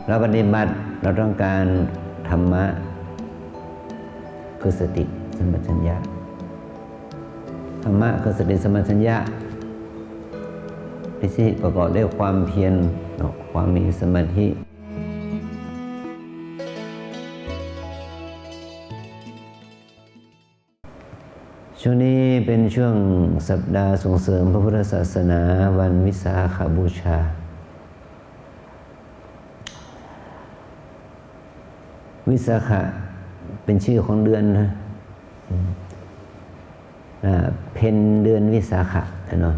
เราปฏิบัติเราต้องการธรรมะคือสติสัมปชัญญะธรรมะคือสติสัมปชัญญะที่ประกอบด้วยความเพียรความมีสมาธิช่วงนี้เป็นช่วงสัปดาห์ส่งเสริมพระพุทธศาสนาวันวิสาขบูชาวิสาขะเป็นชื่อของเดือนนะเพ็ญเดือนวิสาขะเนาะ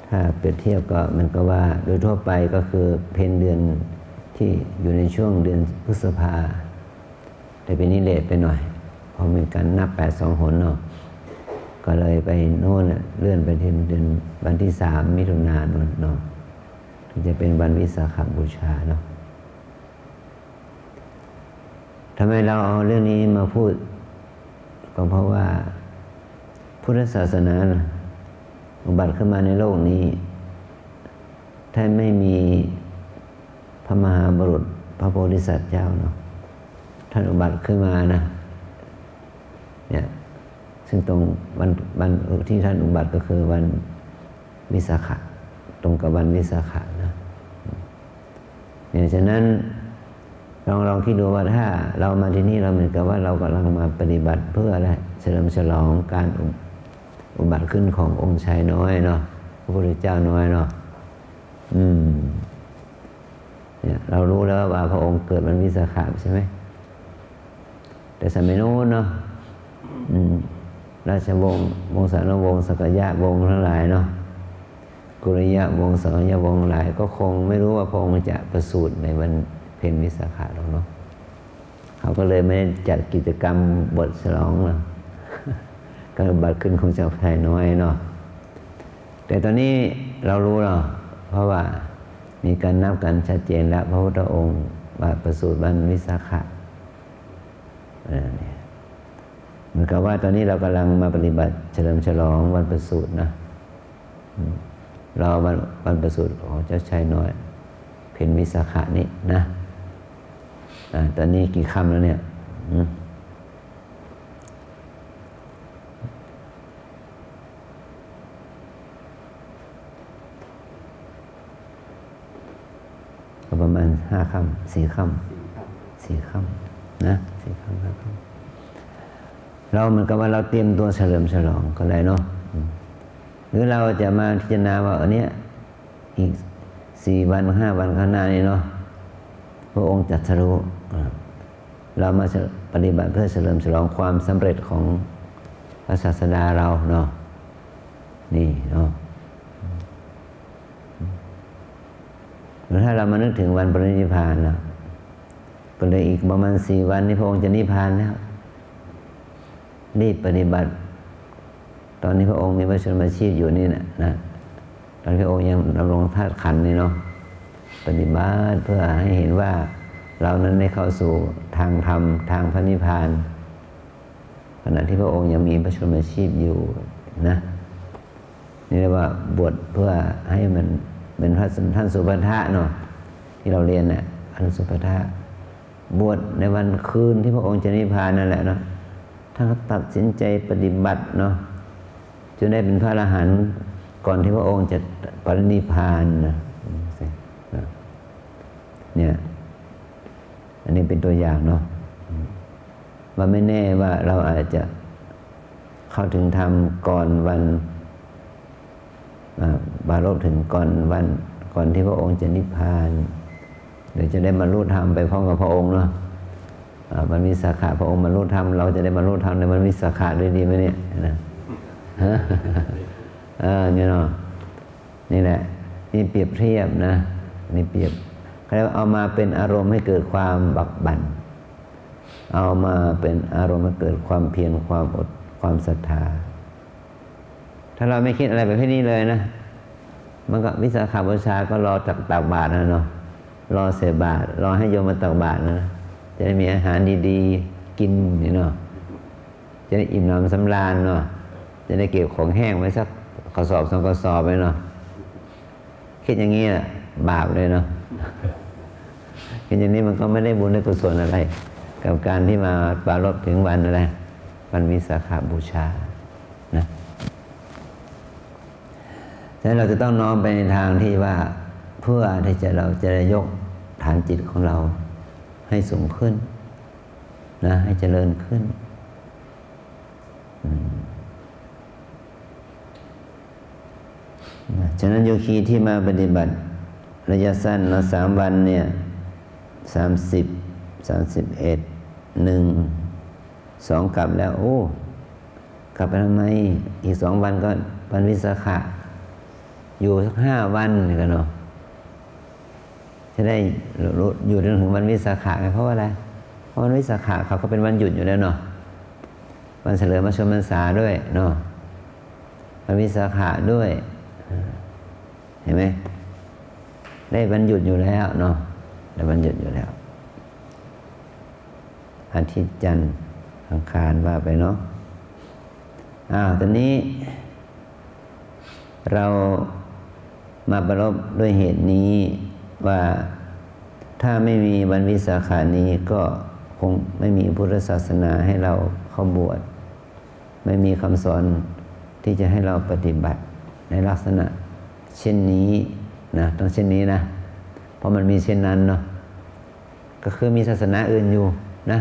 ถ้าเปรียบเทียบก็มันก็ว่าโดยทั่วไปก็คือเพ็ญเดือนที่อยู่ในช่วงเดือนพฤษภาแต่เป็นนิเลศไปหน่อยพอมีการนับ8-2 หนเนาะก็เลยไปโน่นเลื่อนไปที่เดือนวันที่3 มิถุนายนเนาะที่จะเป็นวันวิสาขบูชาเนาะทำไมเราเอาเรื่องนี้มาพูดก็เพราะว่าพุทธศาสนาอุบัติขึ้นมาในโลกนี้ถ้าไม่มีพระมหาบุรุษพระโพธิสัตว์เจ้าเนาะท่านอุบัติขึ้นมานะเนี่ยซึ่งตรงวันที่ท่านอุบัติก็คือวันวิสาขะตรงกับวันวิสาขะนะเนี่ยฉะนั้นลองคิดดูว่าถ้าเรามาที่นี่เราเหมือนกับว่าเรากำลังมาปฏิบัติเพื่ออะไรเฉลิมฉลองการอุบัติขึ้นขององค์ชายน้อยเนาะพระพุทธเจ้าน้อยเนาะเนี่ยเรารู้แล้วว่าพระองค์เกิดวันวิสาขะใช่ไหมแต่สมัยโน้นเนาะราชวงศ์วงศานุวงศ์สักยะวงศ์ทั้งหลายเนาะกุริยะวงศ์สักยะวงศ์หลายก็คงไม่รู้ว่าพระองค์จะประสูติในวันเพ็ญวิสาขะหรอกเนาะเขาก็เลยไม่จัดกิจกรรมบทฉลองเนาะการอุบัติขึ้นของเจ้าชายน้อยเนาะแต่ตอนนี้เรารู้เนาะเพราะว่ามีการนับกันชัดเจนแล้วพระพุทธองค์ว่าประสูติวันวิสาขะเหมือนกับว่าตอนนี้เรากำลังมาปฏิบัติเฉลิมฉลองวันประสูตินะเราวันประสูติของเจ้าชายน้อยเพ็ญวิสาขะนี้นะตอนนี้กี่ค่ำแล้วเนี่ยประมาณ5 ค่ำ4 ค่ำ4 ค่ำนะ4 ค่ำ5 ค่ำเราเหมือนกับว่าเราเตรียมตัวเฉลิมฉลองก็ได้เนาะหรือเราจะมาพิจารณาว่าเนี้ยอีก4 วัน 5 วันข้างหน้านี้เนาะพระองค์ตรัสรู้เรามาปฏิบัติเพื่อเฉลิมฉลองความสำเร็จของพระศาสดาเราเนาะนี่เนาะแล้วถ้าเรามานึกถึงวันปรินิพพานนะก็เลยอีกประมาณ4 วันนี้พระองค์จะนิพพานแล้วรีบปฏิบัติตอนนี้พระองค์มีพระชนมาชีพอยู่นี่นะตอนพระองค์ยังดำรงธาตุขันธ์นี่เนาะปฏิบัติเพื่อให้เห็นว่าเรานั้นได้เข้าสู่ทางธรรมทางพระนิพพานขณะที่พระองค์ยังมีพระชนมาชีพอยู่นะนี่เรียกว่าบวชเพื่อให้มันเป็นพระท่านสุภัททะเนาะที่เราเรียนน่ะท่านสุภัททะบวชในวันคืนที่พระองค์จะนิพพานนั่นแหละเนาะท่านก็ตัดสินใจปฏิบัติเนาะจนได้เป็นพระอรหันต์ก่อนที่พระองค์จะปรินิพพานนะเนี่ยอันนี้เป็นตัวอย่างเนาะว่าไม่แน่ว่าเราอาจจะเข้าถึงธรรมก่อนวันบารพถึงก่อนที่พระองค์จะนิพพานเดี๋ยวจะได้บรรลุธรรมไปพร้อมกับพระองค์เนาะวันวิสาขะพระองค์บรรลุธรรมเราจะได้บรรลุธรรมในวันวิสาขะด้วยดีไหมเนี่ยนะเนี่ยเนาะนี่แหละนี่เปรียบเทียบนะนี่เปรียบเขาเอามาเป็นอารมณ์ให้เกิดความบักบั่นเอามาเป็นอารมณ์ให้เกิดความเพียรความอดความศรัทธาถ้าเราไม่คิดอะไรแบบนี้เลยนะมันก็วิสาขบูชาก็รอตักบาตรนะเนาะรอเสบาตรรอให้โยมมาตักบาตรนะจะได้มีอาหารดีๆกินนี่เนาะจะได้อิ่มหนำสำราญเนาะจะได้เก็บของแห้งไว้สักกระสอบ2 กระสอบไว้เนาะคิดอย่างนี้บาปเลยเนาะ กินอย่างนี้มันก็ไม่ได้บุญได้กุศลอะไร กับการที่มาปรารภถึงวันอะไรวันวิสาขบูชานะฉะนั้นเราจะต้องน้อมไปในทางที่ว่าเพื่อที่เราจะได้ยกฐานจิตของเราให้สูงขึ้นนะให้เจริญขึ้นฉะนั้นโยคีที่มาปฏิบัติระยะสั้นเนาะ3 วันเนี่ย30 31 1 2กลับแล้วโอ้กลับไปทำไมอีก2 วันก็วันวิสาขะอยู่สัก5 วันนี่กันเนาะจะได้อยู่จนถึงวันวิสาขะเพราะว่าอะไรเพราะวันวิสาขะเขาก็เป็นวันหยุดอยู่แล้วเนาะวันเฉลิมพระชนมพรรษาด้วยเนาะวันวิสาขะด้วยเห็นไหมได้วันหยุดอยู่แล้วเนาะได้วันหยุดอยู่แล้วอาทิตย์จันทร์อังคารว่าไปเนาะตอนนี้เรามาประรบด้วยเหตุนี้ว่าถ้าไม่มีวันวิสาขานี้ก็คงไม่มีพุทธศาสนาให้เราเข้าบวชไม่มีคำสอนที่จะให้เราปฏิบัติในลักษณะเช่นนี้นะต้องเช่นนี้นะเพราะมันมีเช่นนั้นเนาะก็คือมีศาสนาอื่นอยู่นะ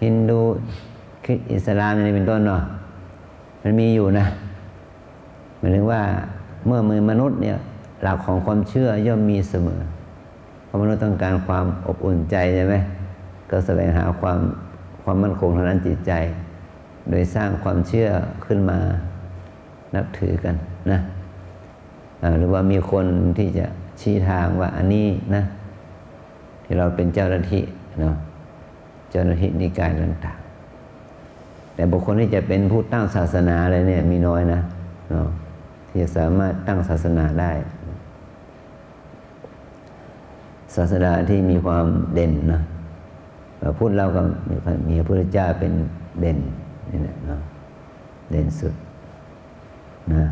ฮินดูคริสต์อิสลามนี่เป็นต้นเนาะมันมีอยู่นะหมายถึงว่าเมื่อมือมนุษย์เนี่ยหลักของความเชื่อย่อมมีเสมอเพราะมนุษย์ต้องการความอบอุ่นใจใช่ไหมก็แสวงหาความมั่นคงทางด้านจิตใจโดยสร้างความเชื่อขึ้นมานับถือกันนะหรือว่ามีคนที่จะชี้ทางว่าอันนี้นะที่เราเป็นเจ้าหน้าที่เนาะเจ้าหน้าที่นิกายต่างๆแต่บุคคลที่จะเป็นผู้ตั้งศาสนาอะไรเนี่ยมีน้อยนะเนาะที่จะสามารถตั้งศาสนาได้ศาสนาที่มีความเด่นนะพุทธเราก็มีพระพุทธเจ้าเป็นเด่นนี่แหละเนาะเด่นสุดนะ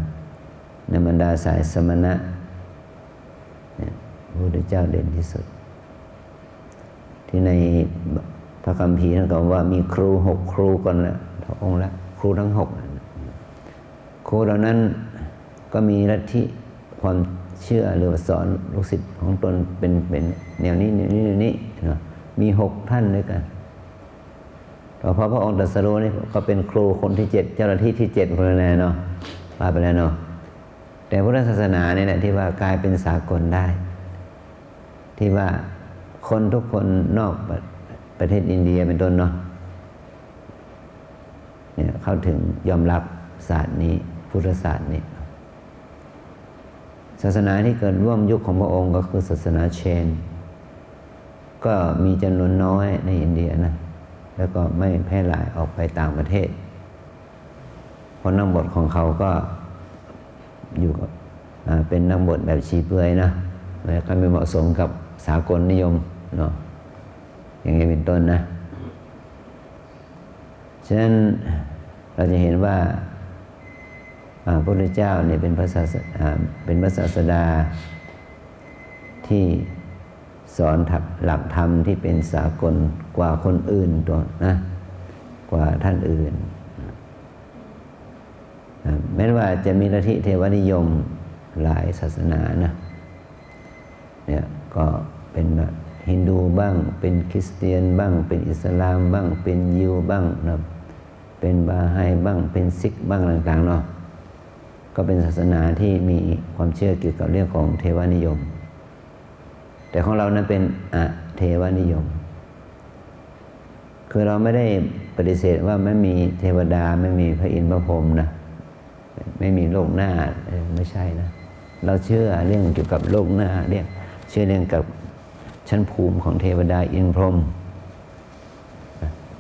ในบรรดาสายสมณะเนี่ยพระพุทธเจ้าเด่นที่สุดที่ในพระคัมภีร์ท่านกล่าวว่ามีครู6 ครูก่อนละพระองค์ละครูทั้ง6ครูเหล่านั้นก็มีลัทธิความเชื่อหรือว่าสอนลูกศิษย์ของตนเป็นแนวนี้เนาะมี6 ท่านด้วยกันพอพระองค์ตรัสรู้นี่ก็เป็นครูคนที่7เจ้าหน้าที่ที่7คนนั้นเนาะว่าไปแล้วเนาะแต่พุทธศาสนาเนี่ยแหละที่ว่ากลายเป็นสากลได้ที่ว่าคนทุกคนนอกประเทศอินเดียเป็นต้นเนาะเนี่ยเข้าถึงยอมรับศาสตร์นี้พุทธศาสตร์นี้ศาสนาที่เกิดร่วมยุคของพระองค์ก็คือศาสนาเชนก็มีจำนวนน้อยในอินเดียนะแล้วก็ไม่แพร่หลายออกไปต่างประเทศเพราะนักบวชของเขาก็อยู่กับเป็นนักบวชแบบชีเปลือยนะแล้วก็ไม่เหมาะสมกับสากลนิยมเนาะอย่างนี้เป็นต้นนะฉะนั้นเราจะเห็นว่าพระพุทธเจ้าเนี่ยเป็นพระศาสดาที่สอนหลักธรรมที่เป็นสากลกว่าคนอื่นตัวนะกว่าท่านอื่นแม้ว่าจะมีลัทธิเทวนิยมหลายศาสนานะเนี่ยก็เป็นฮินดูบ้างเป็นคริสเตียนบ้างเป็นอิสลามบ้างเป็นยิวบ้างนะเป็นบาไฮบ้างเป็นซิกบ้างต่างๆเนาะก็เป็นศาสนาที่มีความเชื่อเกี่ยวกับเรื่องของเทวนิยมแต่ของเรานั้นเป็นอเทวนิยมคือเราไม่ได้ปฏิเสธว่าไม่มีเทวดาไม่มีพระอินทร์พระพรหมนะไม่มีโลกหน้าไม่ใช่นะเราเชื่อเรื่องเกี่ยวกับโลกหน้าเชื่อเรื่องกับชั้นภูมิของเทวดาอินทร์พรหม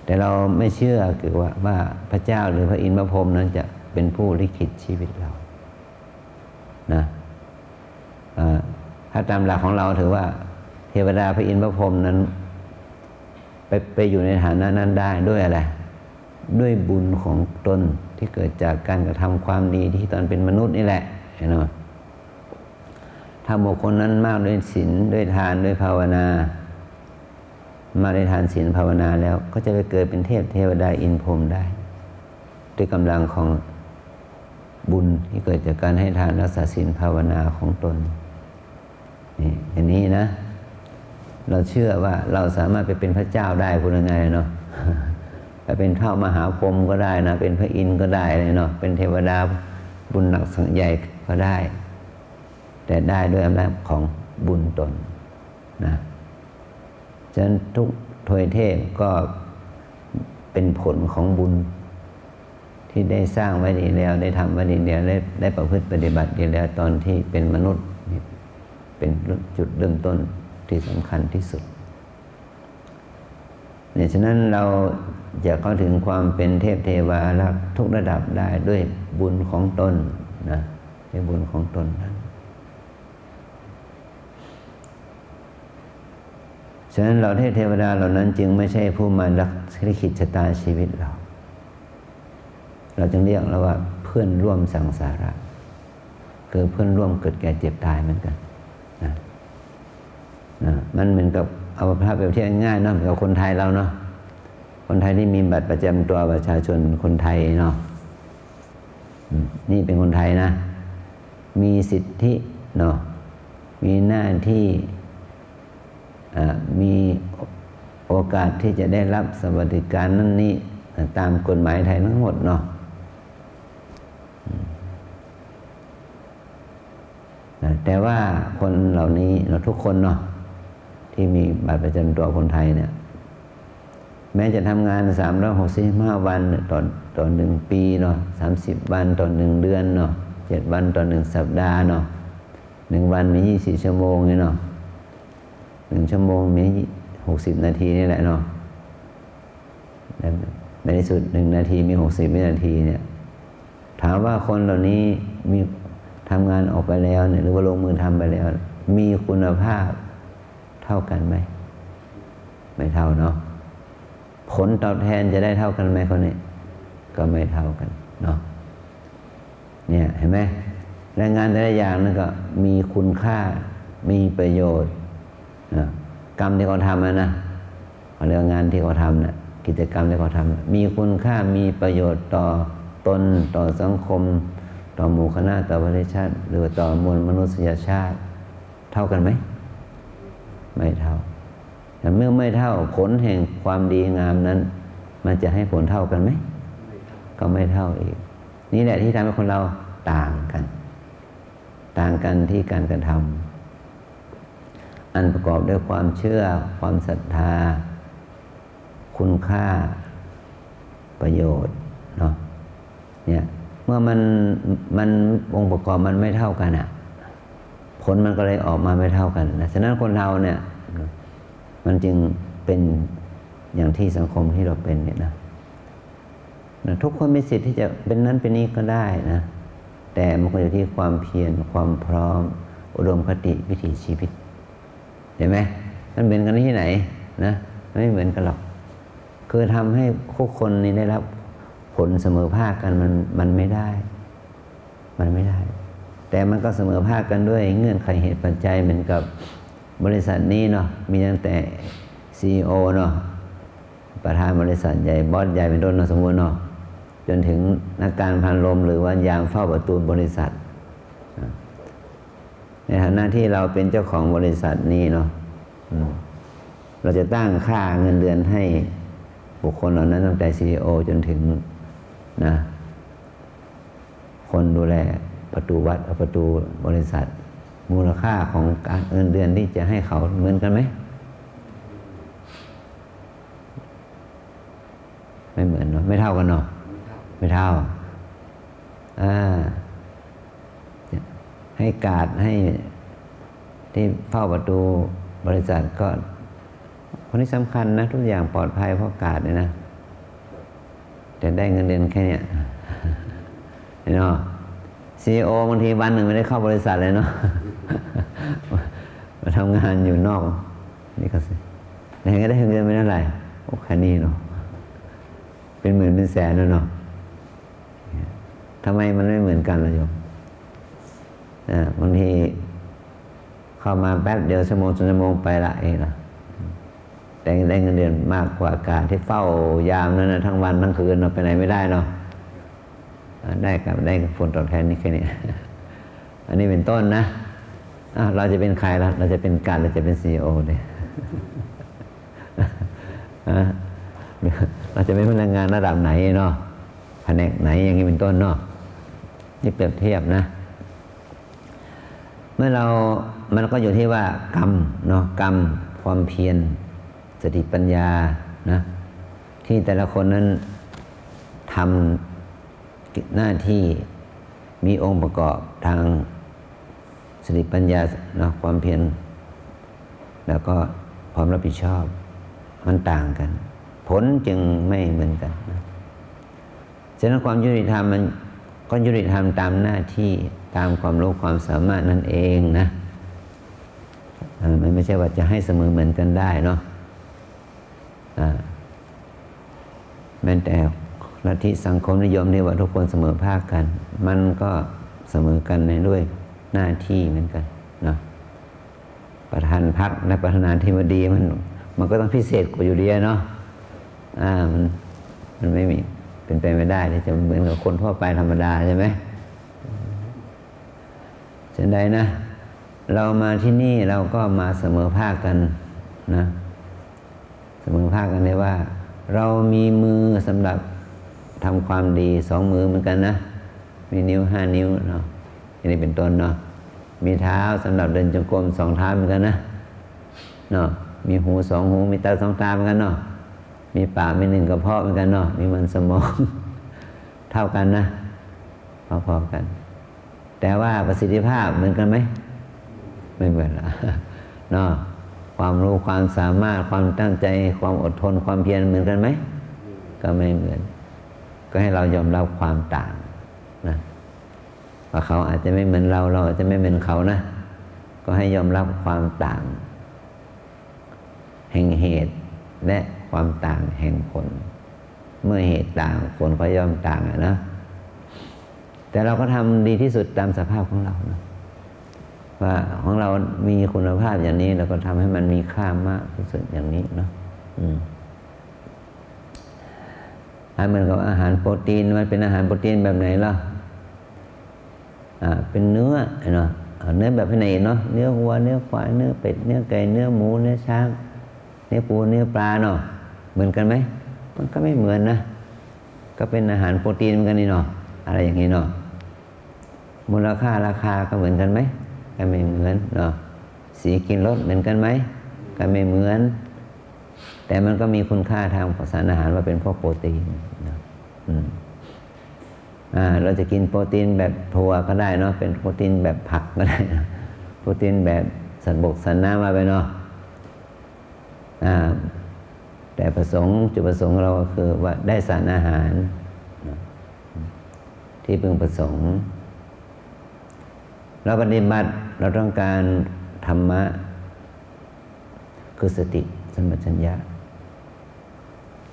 แต่เราไม่เชื่อเกี่ยวกับว่าพระเจ้าหรือพระอินทร์พระพรหมนั้นจะเป็นผู้ลิขิตชีวิตเรานะถ้าตามหลักของเราถือว่าเทวดาพระอินทร์พระพรหมนั้นไปอยู่ในฐานะนั้นได้ด้วยอะไรด้วยบุญของตนที่เกิดจากการกระทำความดีที่ตอนเป็นมนุษย์นี่แหละเห็นไหมถ้าบุคคลนั้นมากด้วยศีลด้วยทานด้วยภาวนา มาได้ทานศีลภาวนาแล้วก็จะไปเกิดเป็นเทพเทวดาอินพรหมได้ด้วยกำลังของบุญที่เกิดจากการให้ทานรักษาศีลภาวนาของตนนี่อย่างนี้นะเราเชื่อว่าเราสามารถไปเป็นพระเจ้าได้พูดง่ายๆเนาะไปเป็นเท้ามหาพรหมก็ได้นะเป็นพระอินทร์ก็ได้เลยเนาะเป็นเทวดาบุญหนักสังใหญ่ก็ได้แต่ได้ด้วยอำนาจของบุญตนนะฉะนั้นทุกทวยเทพก็เป็นผลของบุญที่ได้สร้างไว้ดีแล้วได้ทำไว้ดีแล้วได้ประพฤติปฏิบัติดีแล้วตอนที่เป็นมนุษย์เป็นจุดเริ่มต้นที่สำคัญที่สุดเนี่ยฉะนั้นเราจะเข้าถึงความเป็นเทพเทวาลักษ์ทุกระดับได้ด้วยบุญของตนนะด้วยบุญของตนนั้นฉะนั้นเราเทวดาเหล่านั้นจึงไม่ใช่ผู้มาลิขิตชะตาชีวิตเราจึงเรียกเราว่าเพื่อนร่วมสังสาระคือเพื่อนร่วมเกิดแก่เจ็บตายเหมือนกันนะมันเหมือนกับเอาภาพแบบที่ง่ายๆเนาะเหมือนกับคนไทยเราเนาะคนไทยที่มีบัตรประจำตัวประชาชนคนไทยเนาะนี่เป็นคนไทยนะมีสิทธิเนาะมีหน้าที่มีโอกาสที่จะได้รับสวัสดิการนั่นนี่ตามกฎหมายไทยทั้งหมดเนาะแต่ว่าคนเหล่านี้เราทุกคนเนาะที่มีบัตรประจำตัวคนไทยเนี่ยแม้จะทำงาน365 วันต่อ1 ปีเนาะ30 วันต่อ1 เดือนเนาะ7 วันต่อ1 สัปดาห์เนาะ1 วันมี24 ชั่วโมงเนาะ1 ชั่วโมงมี60 นาทีนี่แหละเนาะในที่สุด1 นาทีมี60 วินาทีเนี่ยถามว่าคนเหล่านี้มีทำงานออกไปแล้วเนี่ยหรือว่าลงมือทำไปแล้วมีคุณภาพเท่ากันไหมไม่เท่าเนาะผลตอบแทนจะได้เท่ากันไหมคนนี้ก็ไม่เท่ากันเนาะเนี่ยเห็นไหมแรงงานแต่ละอย่างนั่นก็มีคุณค่ามีประโยชน์กรรมที่เขาทำนะเขาเรียกงานที่เขาทำนะกิจกรรมที่เขาทำมีคุณค่ามีประโยชน์ต่อตนต่อสังคมต่อหมู่คณะต่อประเทศชาติหรือต่อมวลมนุษยชาติเท่ากันไหมไม่เท่าแต่เมื่อไม่เท่าผลแห่งความดีงามนั้นมันจะให้ผลเท่ากันไหมก็ไม่เท่าอีกนี่แหละที่ทำให้คนเราต่างกันที่การกระทำอันประกอบด้วยความเชื่อความศรัทธาคุณค่าประโยชน์เนาะเนี่ยเมื่อมันองค์ประกอบมันไม่เท่ากันผลมันก็เลยออกมาไม่เท่ากันนะฉะนั้นคนเราเนี่ยมันจึงเป็นอย่างที่สังคมที่เราเป็นเนี่ยนะทุกคนมีสิทธิ์ที่จะเป็นนั้นเป็นนี้ก็ได้นะแต่มันก็อยู่ที่ความเพียรความพร้อมอุดมคติวิถีชีวิตเห็นไหมมันเหมือนกันที่ไหนนะไม่เหมือนกันหรอกคือทำให้ทุกคนนี้ได้รับผลเสมอภาคกันมันไม่ได้แต่มันก็เสมอภาคกันด้วยเงื่อนไขเหตุปัจจัยเหมือนกับบริษัทนี้เนาะมีตั้งแต่ CEO เนาะประธานบริษัทใหญ่บอสใหญ่เป็นต้นเนาะสมมุติเนาะจนถึงนักการพันลมหรือว่ายามเฝ้าประตูบริษัทในฐานะที่เราเป็นเจ้าของบริษัทนี้เนาะเราจะตั้งค่าเงินเดือนให้บุคคลเหล่านั้นตั้งแต่ CEO จนถึงนะคนดูแลประตูวัดประตูบริษัทมูลค่าของการเงินเดือนที่จะให้เขาเหมือนกันไหมไม่เหมือนเนาะไม่เท่ากันเนาะไม่เท่าให้การ์ดให้ที่เฝ้าประตูบริษัทก็คนที่สำคัญนะทุกอย่างปลอดภัยเพราะการ์ดเนี่ยนะแต่ได้เงินเดือนแค่เนี้ยเนาะCEO บางทีวันหนึ่งไม่ได้เข้าบริษัทเลยเนาะมาทำงานอยู่นอกนี่ก็สิแต่ก็ได้เงินเดือนไม่เท่าไหร่โอ้แค่นี้เนาะเป็นหมื่นเป็นแสนแล้วเนาะทำไมมันไม่เหมือนกันล่ะโยมบางทีเข้ามาแป๊บเดียวชั่วโมงไปละเองล่ะ แต่ได้เงินเดือนมากกว่าการที่เฝ้ายามนั้นนะทั้งวันทั้งคืนเราไปไหนไม่ได้เนาะได้ผลตอบแทนนี่แค่นี้ อันนี้เป็นต้นนะเราจะเป็นใครล่ะเราจะเป็นการเราจะเป็นCEOเลย เราจะเป็นพนักงานระดับไหนเนาะแผนกไหนอย่างนี้เป็นต้นเนาะนี่เปรียบเทียบนะเมื่อมันก็อยู่ที่ว่ากรรมเนาะกรรมความเพียรสติปัญญานะที่แต่ละคนนั้นทำหน้าที่มีองค์ประกอบทางสติปัญญาเนาะความเพียรแล้วก็ความรับผิดชอบมันต่างกันผลจึงไม่เหมือนกันนะฉะนั้นความยุติธรรมมันก็ยุติธรรมตามหน้าที่ตามความรู้ความสามารถนั่นเองนะมันไม่ใช่ว่าจะให้เสมอเหมือนกันได้เนาะแม้แต่ลัทธิสังคมนิยมนี่ว่าทุกคนเสมอภาคกันมันก็เสมอกันในด้วยหน้าที่เหมือนกันเนาะประธานพรรคและประธานาธิบดีมันก็ต้องพิเศษกว่าอยู่ดีเนาะมันไม่มีเป็นไปไม่ได้ที่จะเหมือนกับคนทั่วไปธรรมดาใช่ไหมเช่นใดนะเรามาที่นี่เราก็มาเสมอภาคกันนะเสมอภาคกันเลยว่าเรามีมือสำหรับทำความดี2 มือเหมือนกันนะมีนิ้ว5 นิ้วเนาะอันนี้เป็นต้นเนาะมีเท้าสำหรับเดินจงกรม2 เท้าเหมือนกันนะเนาะมีหู2 หูมีตา2 ตาเหมือนกันเนาะมีปากมี1 กระเพาะเหมือนกันเนาะมีมันสมองเท่ากันนะพอๆกันแต่ว่าประสิทธิภาพเหมือนกันไหมไม่เหมือนเนาะความรู้ความสามารถความตั้งใจความอดทนความเพียรเหมือนกันไหมก็ไม่เหมือนก็ให้เรายอมรับความต่างนะว่าเขาอาจจะไม่เหมือนเราอาจจะไม่เหมือนเขานะก็ให้ยอมรับความต่างแห่งเหตุและความต่างแห่งผลเมื่อเหตุต่างผลก็ย่อมต่างนะแต่เราก็ทำดีที่สุดตามสภาพของเรานะว่าของเรามีคุณภาพอย่างนี้เราก็ทำให้มันมีค่ามากที่สุดอย่างนี้เนาะเหมือนกับอาหารโปรตีนมันเป็นอาหารโปรตีนแบบไหนล่ะเป็นเนื้อเนาะเนื้อแบบไหนเนาะเนื้อวัวเนื้อควายเนื้อเป็ดเนื้อไก่เนื้อหมูเนื้อช้างเนื้อปูเนื้อปลาเนาะเหมือนกันไหมมันก็ไม่เหมือนนะก็เป็นอาหารโปรตีนเหมือนกันนี่เนาะอะไรอย่างนี้เนาะมูลค่าราคาก็เหมือนกันไหมก็ไม่เหมือนเนาะสีกินรสเหมือนกันไหมก็ไม่เหมือนแต่มันก็มีคุณค่าทางสารอาหารว่าเป็นพวกโปรตีนนะเราจะกินโปรตีนแบบถั่วก็ได้เนาะเป็นโปรตีนแบบผักก็ได้นะโปรตีนแบบสัตว์บกสัตว์น้ำมาไปเนาะแต่จุดประสงค์เราก็คือว่าได้สารอาหารที่พึงประสงค์เราปฏิบัติเราต้องการธรรมะคือสติสัมปชัญญะ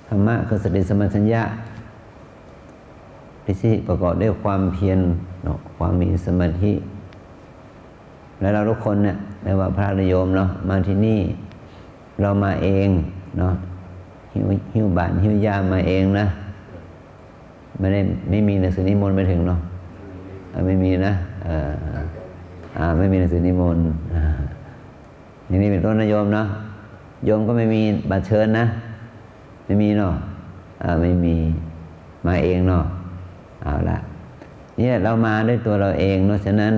ธรรมะคือสติสัมปชัญญะที่ประกอบด้วยความเพียรความมีสมาธิและเราทุกคนเนี่ยไม่ว่าพระหรือโยมเนาะมาที่นี่เรามาเองเนาะหิ้วบาตรหิ้วยามาเองนะไม่มีหนังสือนิมนต์ไปถึงเนาะไม่มีนะไม่มีหนังสือนิมนต์อย่างนี้เป็นต้นนะโยมเนาะโยมก็ไม่มีบัตรเชิญนะไม่มีเนาะไม่มีมาเองเนาะเอาละเนี่ยเรามาด้วยตัวเราเองเนาะฉะนั้น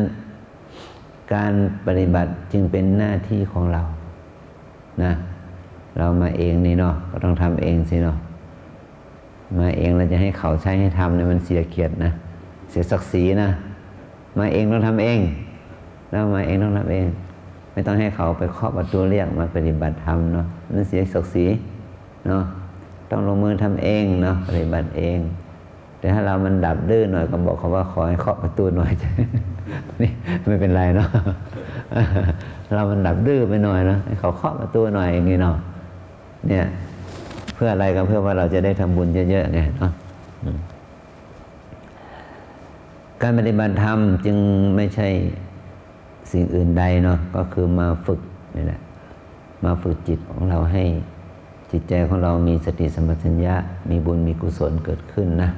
การปฏิบัติจึงเป็นหน้าที่ของเรานะเรามาเองนี่เนาะก็ต้องทำเองสิเนาะมาเองเราจะให้เขาใช้ให้ทำเนี่ยมันเสียเกียรตินะเสียศักดิ์ศรีนะมาเองต้องทำเองแล้วมาเองต้องทำเองไม่ต้องให้เขาไปเคาะประตูเรียกมาปฏิบัติธรรมเนาะนั่นเสียศักดิ์ศรีเนาะต้องลงมือทำเองเนาะปฏิบัติเองแต่ถ้าเรามันดับดื้อหน่อยก็บอกเขาว่าขอให้เคาะประตูหน่อยนี่ไม่เป็นไรเนาะเรามันดับดื้อไปหน่อยเนาะให้เขาเคาะประตูหน่อยอย่างนี้เนาะเนี่ยเพื่ออะไรก็เพื่อว่าเราจะได้ทำบุญเยอะๆไงเนาะการปฏิบัติธรรมจึงไม่ใช่สิ่งอื่นใดเนาะก็คือมาฝึกนี่แหละมาฝึกจิตของเราให้ จิตใจของเรามีสติสัมปชัญญะมีบุญมีกุศลเกิดขึ้นนะ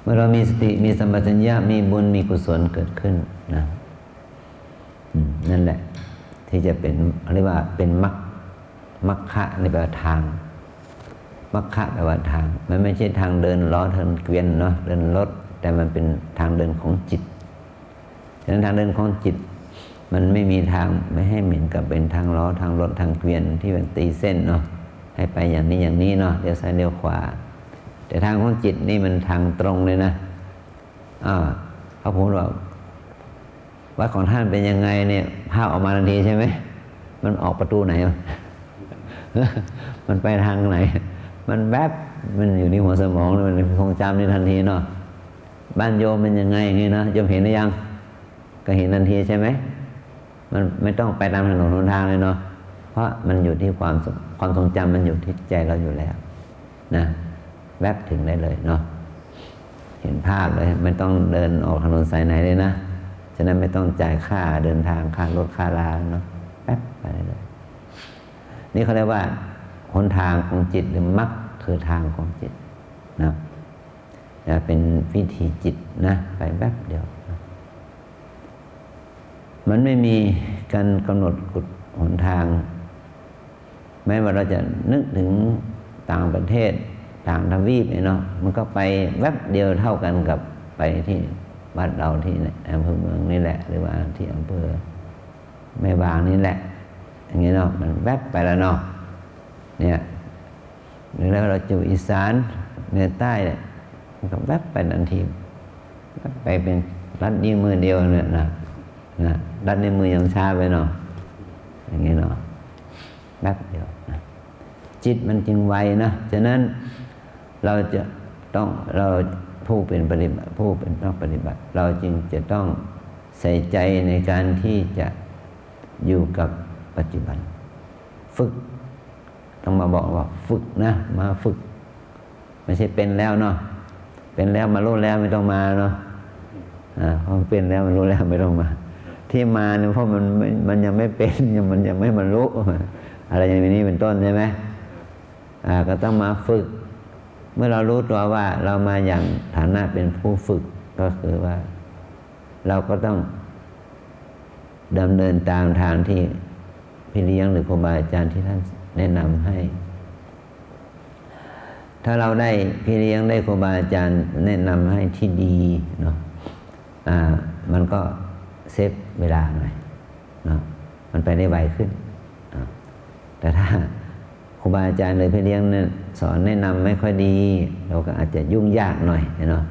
เมื่อเรามีสติมีสัมปชัญญะมีบุญมีกุศลเกิดขึ้นนะนั่นแหละที่จะเป็นเรียกว่าเป็นมรรคะในแปลว่าทางมรรคะแปลว่าทางมันไม่ใช่ทางเดินล้อทางเกวียนเนาะเดินรถแต่มันเป็นทางเดินของจิตฉะนั้นทางเดินของจิตมันไม่มีทางไม่ให้เหมือนกับเป็นทางล้อทางรถทางเกวียนที่มันตีเส้นเนาะให้ไปอย่างนี้อย่างนี้เนาะเลี้ยวซ้ายเลี้ยวขวาแต่ทางของจิตนี่มันทางตรงเลยนะเขาพูดว่าวัดของท่านเป็นยังไงเนี่ยภาพออกมาทันทีใช่ไหมมันออกประตูไหน มันไปทางไหนมันแวบมันอยู่ในหัวสมองมันคงจำในทันทีเนาะบ้านโยมเป็นยังไงอย่างนี้นะโยมเห็นหรือยังก็เห็นทันทีใช่ไหมมันไม่ต้องไปตามถนนหนทางเลยเนาะเพราะมันอยู่ที่ความทรงจำมันอยู่ที่ใจเราอยู่แล้วนะแวบถึงได้เลยเนาะเห็นภาพเลยไม่ต้องเดินออกถนนสายไหนเลยนะฉะนั้นไม่ต้องจ่ายค่าเดินทางค่ารถค่าลาเนาะแป๊บไปเลยนี่เขาเรียกว่าหนทางของจิตหรือมรรคคือทางของจิตนะจะเป็นวิธีจิตนะไปแป๊บเดียวนะมันไม่มีการกำหนดกฎหนทางแม้ว่าเราจะนึกถึงต่างประเทศต่างทวีปเนาะมันก็ไปแวบเดียวเท่ากันกับไปที่บ้านเราที่อำเภอเมืองนี่แหละหรือว่าที่อำเภอแม่บางนี่แหละอย่างนี้เนาะมันแวบไปแล้วเนาะเนี่ยหรือแล้วเราอยู่อีสานเหนือใต้เนี่ยมันก็แวบไปทันทีแวบไปเป็นรัดนิ้วมือเดียวเนี่ยนะรัดนิ้วมือยังช้าไปเนาะอย่างนี้เนาะแวบเดียวนะจิตมันจึงไวนะฉะนั้นเราผู้เป็นปฏิบัติผู้เป็นนักปฏิบัติเราจึงจะต้องใส่ใจในการที่จะอยู่กับปัจจุบันฝึกต้องมาบอกว่าฝึกนะมาฝึกไม่ใช่เป็นแล้วเนาะเป็นแล้วมารู้แล้วไม่ต้องมาเนาะพอเป็นแล้วมันรู้แล้วไม่ต้องมาที่มาเนี่ยเพราะมันยังไม่เป็นมันยังไม่บรรลุอะไรอย่างนี้เป็นต้นใช่ไหมก็ต้องมาฝึกเมื่อเรารู้ตัวว่าเรามาอย่างฐานะเป็นผู้ฝึกก็คือว่าเราก็ต้องดำเนินตามทางที่พี่เลี้ยงหรือครูบาอาจารย์ที่ท่านแนะนำให้ถ้าเราได้พี่เลี้ยงได้ครูบาอาจารย์แนะนำให้ที่ดีเนาะมันก็เซฟเวลาหน่อยเนาะมันไปได้ไวขึ้นแต่ถ้าครูบาอาจารย์หรือพี่เลี้ยงเนี่ยสอนแนะนำไม่ค่อยดีเราก็อาจจะยุ่งยากหน่อยเนาะ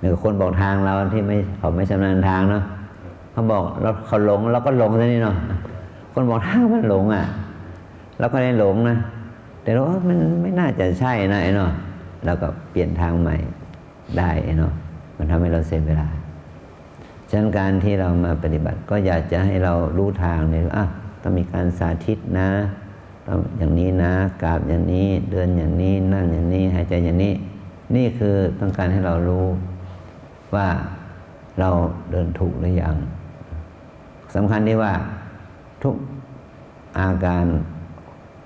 หรือคนบอกทางเราที่เขาไม่ชำนาญทางเนาะเขาบอกเขาหลงเราก็หลงซะนี่เนาะคนบอกทางมันหลงเราก็ได้หลงนะแต่เรามันไม่น่าจะใช่นะเนาะเราก็เปลี่ยนทางใหม่ได้เนาะมันทำให้เราเสียเวลาฉะนั้นการที่เรามาปฏิบัติก็อยากจะให้เรารู้ทางเนี่ยต้องมีการสาธิตนะต้องอย่างนี้นะกราบอย่างนี้เดินอย่างนี้นั่งอย่างนี้หายใจอย่างนี้นี่คือต้องการให้เรารู้ว่าเราเดินถูกหรือยังสำคัญที่ว่าทุกอาการ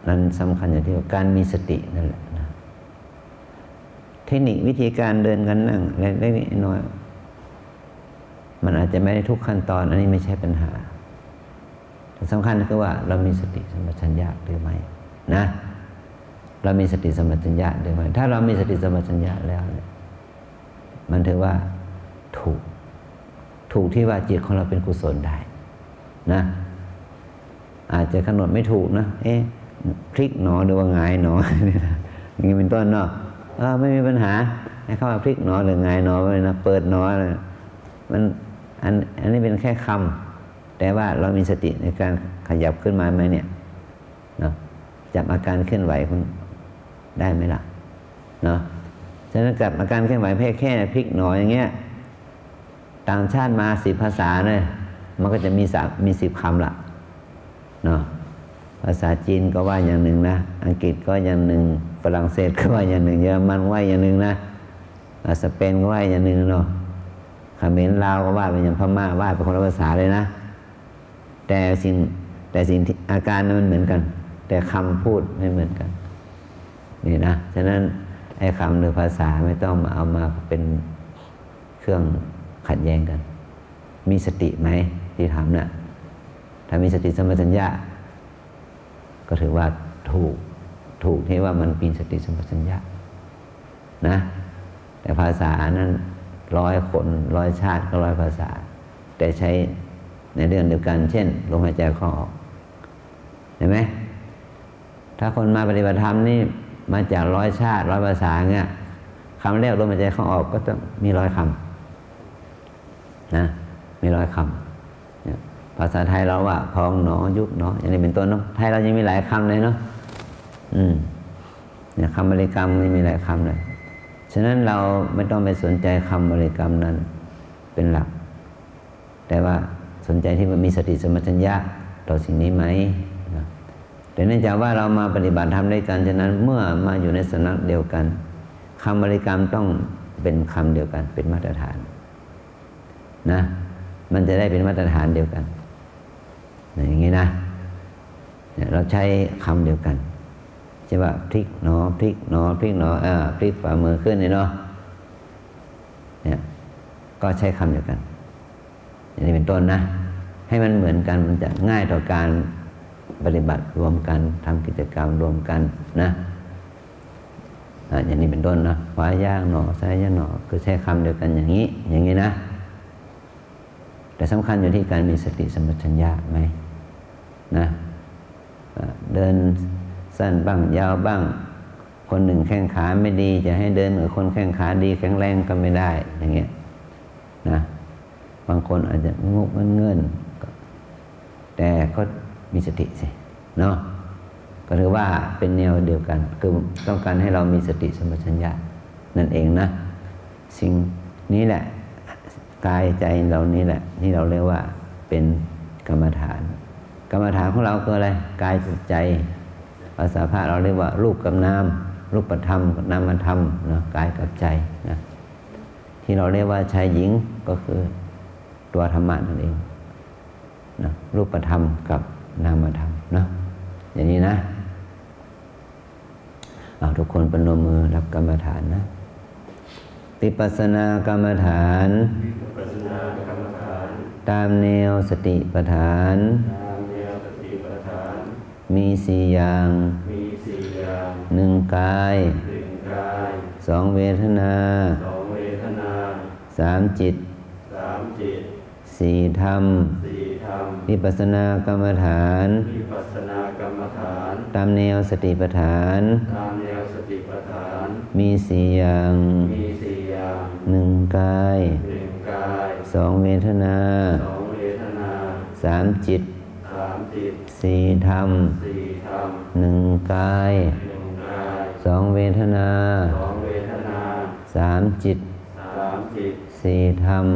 นั้นสำคัญอย่างที่ว่าการมีสตินั่นแหละนะเทคนิควิธีการเดินกันนั่งเล็กๆน้อยๆมันอาจจะไม่ได้ทุกขั้นตอนอันนี้ไม่ใช่ปัญหาแต่สำคัญคือว่าเรามีสติสัมปชัญญะหรือไม่นะเรามีสติสัมปชัญญะหรือไม่ถ้าเรามีสติสัมปชัญญะแล้วเนี่ยมันถือว่าถูกที่ว่าจิตของเราเป็นกุศลได้นะอาจจะกำหนดไม่ถูกนะพลิกหนอหรือว่าหงายหนออย่างนี้เป็นต้นเนาะไม่มีปัญหาให้เข้ามาพลิกหนอหรือหงายหนอไปนะเปิดหนอเลยมันอันนี้เป็นแค่คำแต่ว่าเรามีสติในการขยับขึ้นมาไหมเนี่ยเนาะจับอาการเคลื่อนไหวคุณได้ไหมล่ะเนาะฉะนั้นกับอาการเคลื่อนไหวแค่พลิกหนออย่างเงี้ยต่างชาติมา10 ภาษาเนี่ยมันก็จะมี10 คำละเนาะภาษาจีนก็ว่าอย่างหนึ่งนะอังกฤษก็อย่างหนึ่งฝรั่งเศสก็ว่าอย่างหนึ่งเยอรมันว่าอย่างหนึ่งนะสเปนก็ว่าอย่างหนึ่งเนาะเขมรลาวก็ว่าเป็นอย่างพม่าว่าเป็นคนละภาษาเลยนะแต่สิ่งที่อาการมันเหมือนกัน แต่คำพูดไม่เหมือนกันนี่นะฉะนั้นไอ้คำหรือภาษาไม่ต้องมาเอามาเป็นเครื่องขัดแย้งกัน มีสติไหมที่ทำน่ะถ้ามีสติสัมปชัญญะก็ถือว่าถูกที่ว่ามันมีสติสัมปชัญญะนะแต่ภาษานั้น100 คน100 ชาติก็100 ภาษาแต่ใช้ในเรื่องเดียวกันเช่นลมหายใจเข้าออกเห็นไหมถ้าคนมาปฏิบัติธรรมนี่มาจาก100 ชาติ100 ภาษาเงี้ยคำแรกลมหายใจเข้าออกก็ต้องมี100 คำนะมี100 คำเนี่ยภาษาไทยเราว่าพองหนอยุบหนออย่างนี้เป็นต้นเนาะไทยเรายังมีหลายคำเลยเนาะเนี่ยคำบริกรรมนี่มีหลายคำเลยฉะนั้นเราไม่ต้องไปสนใจคำบริกรรมนั้นเป็นหลักแต่ว่าสนใจที่มันมีสติสัมปชัญญะต่อสิ่งนี้ไหมนะแต่เนื่องจากว่าเรามาปฏิบัติธรรมด้วยกันฉะนั้นเมื่อมาอยู่ในสำนักเดียวกันคำบริกรรมต้องเป็นคำเดียวกันเป็นมาตรฐานนะมันจะได้เป็นมาตรฐานเดียวกันอย่างนี้นะเนี่ยเราใช้คำเดียวกันใช่ว่าพลิกหนอพลิกหนอพลิกหนอพลิกฝ่ามือขึ้นเนาะเนี่ยก็ใช้คำเดียวกันอย่างนี้เป็นต้นนะให้มันเหมือนกันมันจะง่ายต่อการปฏิบัติรวมกันทำกิจกรรมรวมกันนะอย่างนี้เป็นต้นนะขวาย่างหนอซ้ายย่างหนอคือใช้คำเดียวกันอย่างนี้นะแต่สำคัญอยู่ที่การมีสติสัมปชัญญะไหมนะเดินสั้นบ้างยาวบ้างคนหนึ่งแข้งขาไม่ดีจะให้เดินเหมือนคนแข้งขาดีแข็งแรงก็ไม่ได้อย่างเงี้ยนะบางคนอาจจะงกเงื่อนแต่ก็มีสติสิเนาะก็ถือว่าเป็นแนวเดียวกันคือต้องการให้เรามีสติสัมปชัญญะนั่นเองนะสิ่งนี้แหละกายใจเรานี้แหละนี่เราเรียกว่าเป็นกรรมฐานของเราคืออะไรกายกับใจภาษาพระเราเรียกว่ารูปกับนามรูปธรรมกับนามธรรมนะกายกับใจนะที่เราเรียกว่าชายหญิงก็คือตัวธรรมะนั่นเองนะรูปธรรมกับนามธรรมนะอย่างนี้นะทุกคนประนมมือรับกรรมฐานนะวิปัสสนากรรมฐานตามแนวสติปัฏฐานมี4 อย่าง1 กาย2 เวทนา3 จิต4 ธรรมวิปัสสนากรรมฐานตามแนวสติปัฏฐานมี4 อย่าง1 กาย2 เวทนา3 จิต4 ธรรม1 กาย2 เวทนา3 จิต4 ธรรม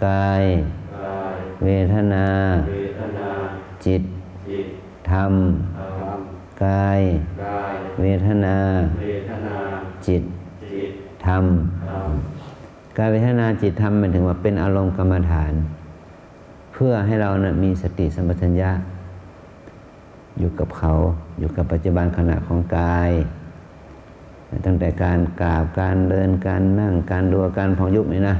กายเวทนาจิตธรรมกายเวทนาจิตธรรมกายเวทนาจิตธรรมหมายถึงว่าเป็นอารมณ์กรรมฐานเพื่อให้เรานะมีสติสัมปชัญญะอยู่กับเขาอยู่กับปัจจุบันขณะของกายตั้งแต่การกราบการเดินการนั่งการดูอาการพองยุบนี่นะ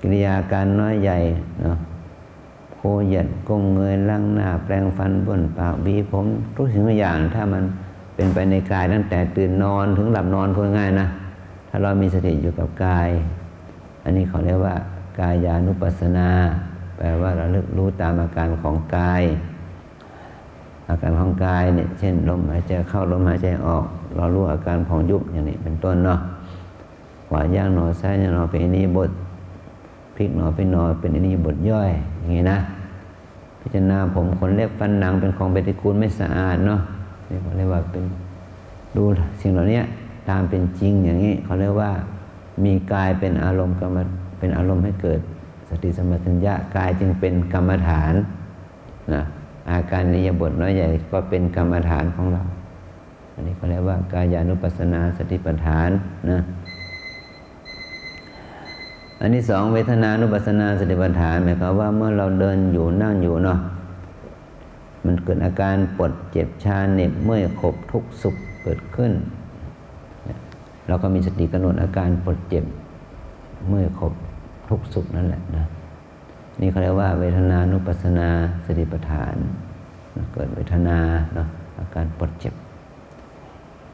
กิริยาการน้อยใหญ่เนาะโคเหยียดก้มเงยล้างหน้าแปรงฟันบ้วนปากบีผมทุกสิ่งทุกอย่างถ้ามันเป็นไปในกายตั้งแต่ตื่นนอนถึงหลับนอนพูดง่ายนะถ้าเรามีสติอยู่กับกายอันนี้เขาเรียกว่ากายานุปัสสนาแปลว่าเรารู้ตามอาการของกายอาการของกายเนี่ยเช่นลมหายใจเข้าลมหายใจออกเรารู้อาการผ่องยุบอย่างนี้เป็นต้นเนาะขวาย่างหนอซ้ายย่างหนอเป็นอันนี้บทพลิกหนอเป็นหนอเป็นอันนี้บทย่อยอย่างนี้นะพิจารณาผมขนเล็บฟันหนังเป็นของปฏิกูลไม่สะอาดเนาะนี่เขาเรียกว่าเป็นดูสิ่งเหล่านี้ตามเป็นจริงอย่างนี้เขาเรียกว่ามีกายเป็นอารมณ์เป็นอารมณ์ให้เกิดสติสัมปชัญญะกายจึงเป็นกรรมฐานนะอาการนิยบทน้อยใหญ่ก็เป็นกรรมฐานของเราอันนี้เขาเรียกว่ากายานุปัสสนาสติปัฏฐานนะอันที่2เวทนานุปัสสนาสติปัฏฐานหมายความว่าเมื่อเราเดินอยู่นั่งอยู่เนาะ มันเกิดอาการปวดเจ็บชาเหน็บเมื่อยขบทุกข์สุขเกิดขึ้นเราก็มีสติกำหนดอาการปวดเจ็บเมื่อยขบทุกข์สุขนั่นแหละนะนี่เขาเรียกว่าเวทนานุปัสสนาสติปัฏฐานเกิดเวทนาเนาะอาการปวดเจ็บ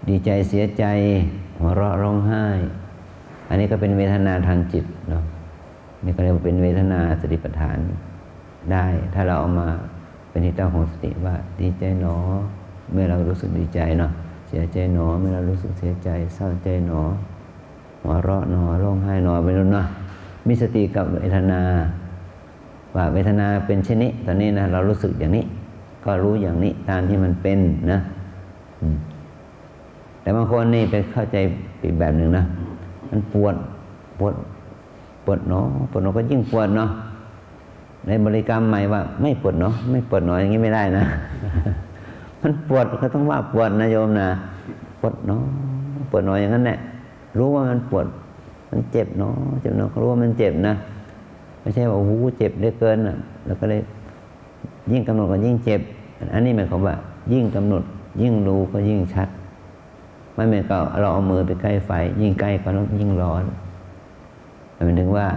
ดีใจเสียใจหัวเราะร้องไห้อันนี้ก็เป็นเวทนาทางจิตเนาะนี่ก็เรียกว่าเป็นเวทนาสติปัฏฐานได้ถ้าเราเอามาเป็นที่ตั้งของสติว่าดีใจหนอเมื่อเรารู้สึกดีใจเนาะเสียใจหนอเมื่อเรารู้สึกเสียใจเศร้าใจหนอหัวเราะหนอร้องไห้หนอไปนู่นเนาะมีสติกับเวทนาว่าเวทนาเป็นเช่นนี้ตอนนี้นะเรารู้สึกอย่างนี้ก็รู้อย่างนี้ตามที่มันเป็นนะแต่บางคนนี่ไปเข้าใจอีกแบบหนึ่งนะมันปวดเนาะปวดเนาะก็ยิ่งปวดเนาะในบริกรรมใหม่ว่าไม่ปวดเนาะไม่ปวดเนาะอย่างนี้ไม่ได้นะ มันปวดก็ต้องว่าปวดนะโยมนะปวดเนาะปวดเนาะอย่างนั้นแหละรู้ว่ามันปวดมันเจ็บเนาะเจ็บเนาะรู้ว่ามันเจ็บนะไม่ใช่ว่าโอ้โหเจ็บเหลือเกินอ่ะแล้วก็เลยยิ่งกำหนดก็ยิ่งเจ็บอันนี้หมายความว่ายิ่งกำหนดยิ่งรู้ก็ยิ่งชัดไม่เหมือนกับเราเอามือไปใกล้ไฟยิ่งใกล้ก็ยิ่งร้อนหมายถึงว่า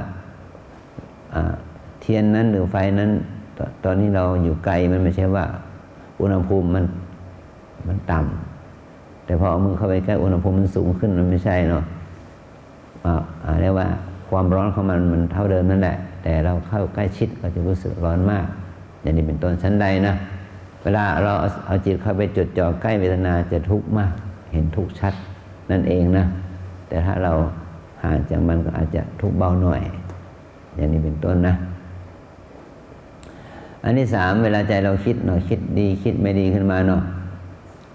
เทียนนั้นหรือไฟนั้นตอนนี้เราอยู่ไกลมันไม่ใช่ว่าอุณหภูมิมันต่ำแต่พอเอามือเข้าไปใกล้อุณหภูมิมันสูงขึ้นมันไม่ใช่เนาะเรียกว่าความร้อนของมันเท่าเดิมนั่นแหละแต่เราเข้าใกล้ชิดก็จะรู้สึกร้อนมากอย่างนี้เป็นต้นชั้นใดนะเวลาเราเอาจิตเข้าไปจดจ่อใกล้เวทนาจะทุกข์มากเห็นทุกข์ชัดนั่นเองนะแต่ถ้าเราห่างจากมันก็อาจจะทุกข์เบาหน่อยอย่างนี้เป็นต้นนะอันที่สามเวลาใจเราคิดเนาะคิดดีคิดไม่ดีขึ้นมาเนาะ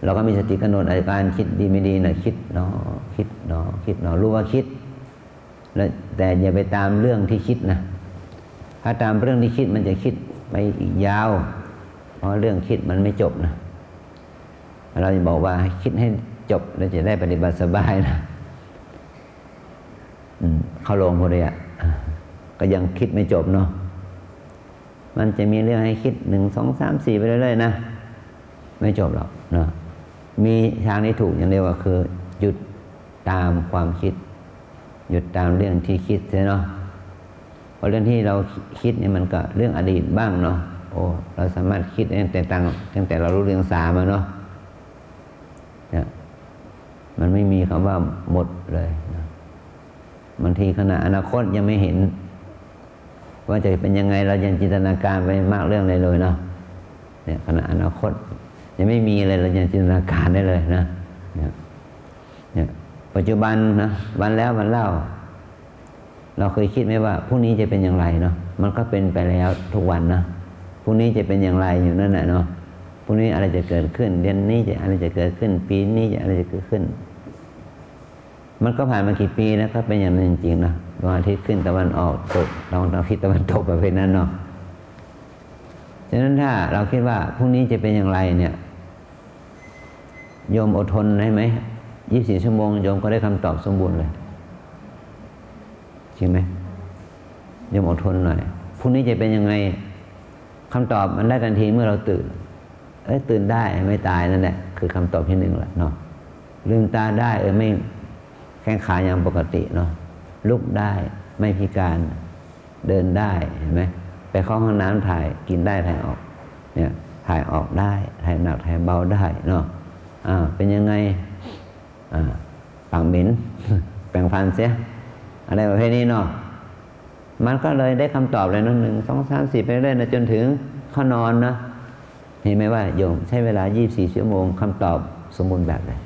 เราก็มีสติกำหนดอาการคิดดีไม่ดีเนาะคิดเนาะคิดเนาะคิดเนาะรู้ว่าคิดแล้วแต่อย่าไปตามเรื่องที่คิดนะถ้าตามเรื่องที่คิดมันจะคิดไปอีกยาวเพราะเรื่องคิดมันไม่จบนะเราจะบอกว่าให้คิดให้จบแล้วจะได้ปฏิบัติสบายนะเข้าลงพอดีก็ยังคิดไม่จบเนาะมันจะมีเรื่องให้คิด1 2 3 4ไปเรื่อยๆนะไม่จบหรอกเนาะมีทางที่ถูกอย่างเดียวก็คือหยุดตามความคิดหยุดตามเรื่องที่คิดเสียเนาะเพราะเรื่องที่เราคิดเนี่ยมันก็เรื่องอดีตบ้างเนาะโอ้เราสามารถคิดตั้งแต่เรารู้เรื่องสามาเนาะเนี่ยมันไม่มีคำว่าหมดเลยนะบางทีขณะอนาคตยังไม่เห็นว่าจะเป็นยังไงเรายังจินตนาการไปมากเรื่องเลยเนาะเนี่ยขณะอนาคตยังไม่มีอะไรเรายังจินตนาการได้เลยนะเนี่ยปัจจุบันนะวันแล้ววันเล่าเราเคยคิดไหมว่าพรุ่งนี้จะเป็นอย่างไรเนาะมันก็เป็นไปแล้วทุกวันนะพรุ่งนี้จะเป็นอย่างไรอยู่นั่นแหละเนาะพรุ่งนี้อะไรจะเกิดขึ้นเดือนนี้จะอะไรจะเกิดขึ้นปีนี้จะอะไรจะเกิดขึ้นมันก็ผ่านมากี่ปีแล้วก็เป็นอย่างนั้นจริงๆนะดวงอาทิตย์ขึ้นตะวันออกตกดวงอาทิตย์ตะวันตกประเภทนั้นเนาะฉะนั้นถ้าเราคิดว่าพรุ่งนี้จะเป็นอย่างไรเนี่ยโยมอดทนได้ไหม24 ชั่วโมงโยมก็ได้คำตอบสมบูรณ์เลยจริงไหมโยมอดทนหน่อยพรุ่งนี้จะเป็นยังไงคำตอบมันได้ทันทีเมื่อเราตื่นตื่นได้ไม่ตายนั่นแหละคือคำตอบที่1แหละเนาะลืมตาได้ไม่แข้งขาอย่างปกติเนาะลุกได้ไม่พิการเดินได้เห็นไหมไปเข้าห้องน้ำถ่ายกินได้ถ่ายออกเนี่ยถ่ายออกได้ถ่ายหนักถ่ายเบาได้เนาะเป็นยังไงปากเหม็น แปรงฟันเสียอะไรประเภทนี้เนาะมันก็เลยได้คำตอบเลยเนาะ1 2 3 4ไปเรื่อยๆนะจนถึงเข้านอนนะเห็นไหมว่าโยมใช้เวลา24 ชั่วโมงคำตอบสมบูรณ์แบบเลย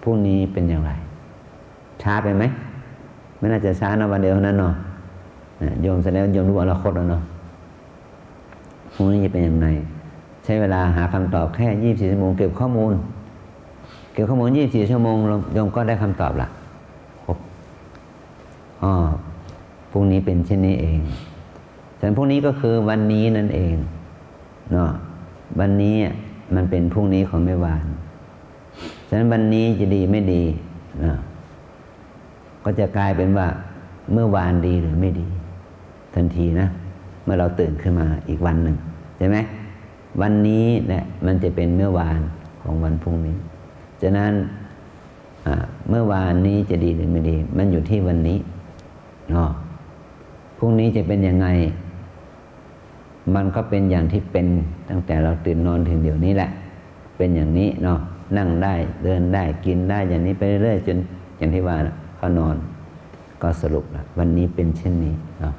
พรุ่งนี้เป็นอย่างไรช้าไปไหมไม่น่าจะช้านะวันเดียวนั้นเนาะโยมแสดงโยมรู้อนาคตแล้วเนาะพรุ่งนี้จะเป็นอย่างไรใช้เวลาหาคำตอบแค่24 ชั่วโมงเก็บข้อมูล24 ชั่วโมงโยมก็ได้คำตอบละครบพรุ่งนี้เป็นเช่นนี้เองฉะนั้นพรุ่งนี้ก็คือวันนี้นั่นเองเนาะวันนี้มันเป็นพรุ่งนี้ของเมื่อวานฉะนั้นวันนี้จะดีไม่ดีนะก็จะกลายเป็นว่าเมื่อวานดีหรือไม่ดีทันทีนะเมื่อเราตื่นขึ้นมาอีกวันหนึ่งใช่ไหม วันนี้แหละมันจะเป็นเมื่อวานของวันพรุ่งนี้ฉะนั้นเมื่อวานนี้จะดีหรือไม่ดีมันอยู่ที่วันนี้เนาะพรุ่งนี้จะเป็นยังไงมันก็เป็นอย่างที่เป็นตั้งแต่เราตื่นนอนถึงเดี๋ยวนี้แหละเป็นอย่างนี้เนาะนั่งได้เดินได้กินได้อย่างนี้ไปเรื่อยๆจนอย่างที่ว่าเขานอนก็สรุปละวันนี้เป็นเช่นนี้เนาะ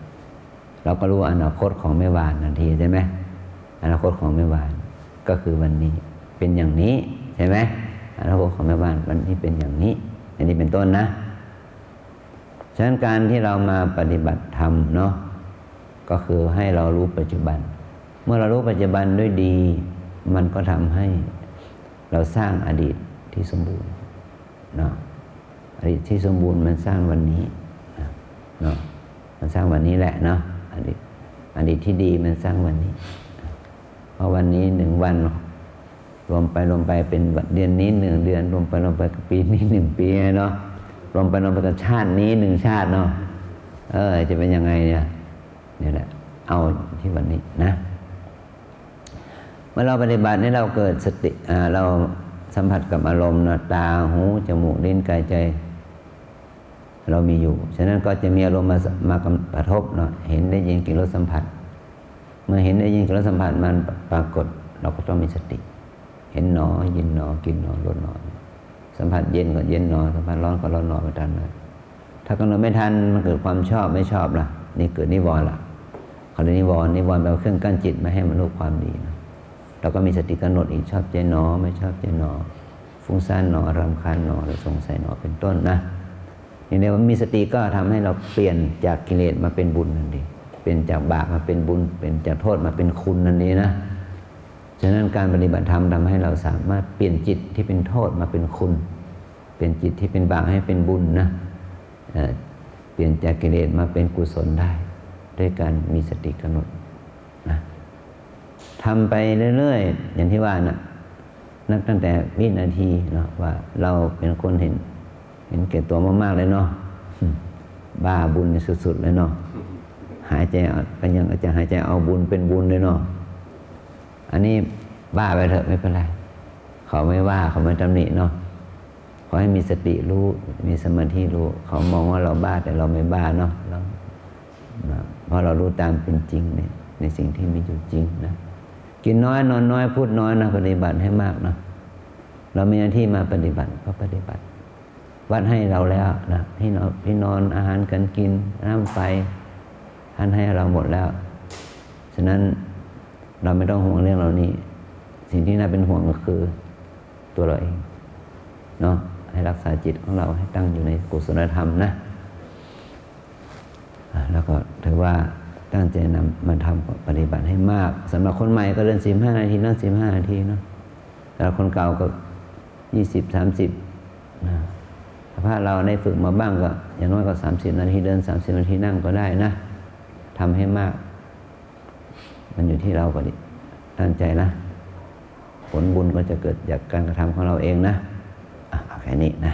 เราก็รู้อนาคตของแม่วานทันทีใช่ไหมอนาคตของแม่วานก็คือวันนี้เป็นอย่างนี้ใช่ไหมอนาคตของแม่วานวันนี้เป็นอย่างนี้อันนี้เป็นต้นนะฉะนั้นการที่เรามาปฏิบัติธรรมเนาะก็คือให้เรารู้ปัจจุบันเมื่อเรารู้ปัจจุบันด้วยดีมันก็ทำให้เราสร้างอดีตที่สมบูรณ์เนาะอดีตที่สมบูรณ์มันสร้างวันนี้เนาะมันสร้างวันนี้แหละเนาะอดีตที่ดีมันสร้างวันนี้เพราะวันนี้1 วันรวมไปเป็นเดือนนี้1 เดือนรวมไปกับปีนี้1 ปีเนาะรวมไปกับชาตินี้1 ชาติเนาะจะเป็นยังไงเนี่ยนี่แหละเอาที่วันนี้นะเมื่อเราปฏิบัติให้เราเกิดสติเราสัมผัสกับอารมณ์นะตาหูจมูกลิ้นกายใจเรามีอยู่ฉะนั้นก็จะมีอารมณ์มากระทบเนาะเห็นได้ยินกลิ่นรสสัมผัสเมื่อเห็นได้ยินกลิ่นรสสัมผัสมันปรากฏเราก็ต้องมีสติเห็นหนอยินหนอกินหนอรสหนอสัมผัสเย็นก็เย็นหนอสัมผัสร้อนก็ร้อนหนอไปทันเลยถ้ากำหนดไม่ทันมันเกิดความชอบไม่ชอบล่ะนี่เกิดนิวรณ์ล่ะเขาเรียกนิวรณ์แปลว่าเครื่องกั้นจิตไม่ให้มันรู้ความดีนะเราก็มีสติกำหนดอีกชอบใจหนอไม่ชอบใจหนอฟุ้งซ่านหนอรำคาญหนอหรือสงสัยหนอเป็นต้นนะอย่างนี้ว่ามีสติก็ทำให้เราเปลี่ยนจากกิเลสมาเป็นบุญนั่นเองเป็นจากบาปมาเป็นบุญเป็นจากโทษมาเป็นคุณนั่นเองนะฉะนั้นการปฏิบัติธรรมทำให้เราสามารถเปลี่ยนจิตที่เป็นโทษมาเป็นคุณเปลี่ยนจิตที่เป็นบาปให้เป็นบุญนะเปลี่ยนจากกิเลสมาเป็นกุศลได้ด้วยการมีสติกำหนดนะทำไปเรื่อยๆอย่างที่ว่านะนับตั้งแต่วินาทีเนาะว่าเราเป็นคนเห็นแก่ตัวมากๆเลยเนาะบ้าบุญสุดๆเลยเนาะหายใจก็ยังจะหายใจเอาบุญเป็นบุญเลยเนาะอันนี้บ้าไปเถอะไม่เป็นไรเขาไม่ว่าเขาไม่ตำหนิเนาะขอให้มีสติรู้มีสมาธิรู้เขามองว่าเราบ้าแต่เราไม่บ้าเนาะเพราะเรารู้ตามเป็นจริงในสิ่งที่มีอยู่จริงนะกินน้อยนอนน้อยพูดน้อยนะปฏิบัติให้มากนะเรามีหน้าที่มาปฏิบัติก็ปฏิบัติวัดให้เราแล้วนะที่นอนอาหารการกินน้ำไฟท่านให้เราหมดแล้วฉะนั้นเราไม่ต้องห่วงเรื่องเหล่านี้สิ่งที่น่าเป็นห่วงก็คือตัวเราเองเนาะให้รักษาจิตของเราให้ตั้งอยู่ในกุศลธรรมนะแล้วก็ถือว่าตั้งใจนำมาทำปฏิบัติให้มากสำหรับคนใหม่ก็เดิน15 นาทีนั่ง15 นาทีเนาะแต่คนเก่าก็20-30นะถ้าเราได้ฝึกมาบ้างก็อย่างน้อยก็30 นาทีเดิน30 นาทีนั่งก็ได้นะทำให้มากมันอยู่ที่เราก็ดิตั้งใจนะผลบุญก็จะเกิดจากการกระทำของเราเองนะเอาแค่นี้นะ